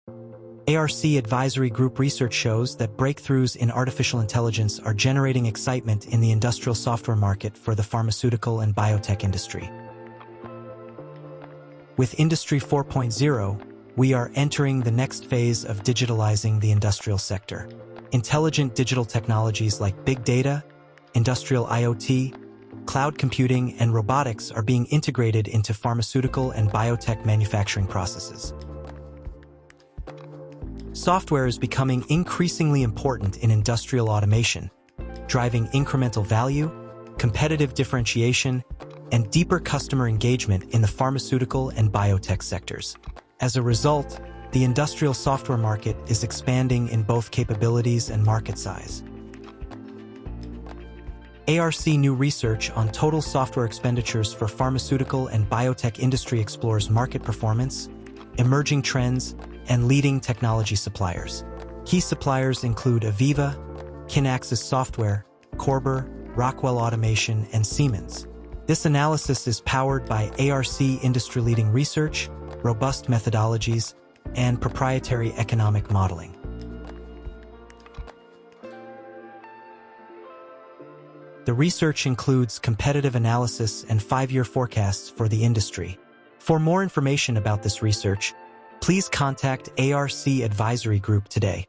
ARC Advisory Group research shows that breakthroughs in artificial intelligence are generating excitement in the industrial software market for the pharmaceutical and biotech industry. With Industry 4.0, we are entering the next phase of digitalizing the industrial sector. Intelligent digital technologies like big data, industrial IoT, cloud computing, and robotics are being integrated into pharmaceutical and biotech manufacturing processes. Software is becoming increasingly important in industrial automation, driving incremental value, competitive differentiation, and deeper customer engagement in the pharmaceutical and biotech sectors. As a result, the industrial software market is expanding in both capabilities and market size. ARC new research on total software expenditures for pharmaceutical and biotech industry explores market performance, emerging trends, and leading technology suppliers. Key suppliers include Aviva, Kinaxis Software, Corber, Rockwell Automation, and Siemens. This analysis is powered by ARC industry-leading research, robust methodologies, and proprietary economic modeling. The research includes competitive analysis and 5-year forecasts for the industry. For more information about this research, please contact ARC Advisory Group today.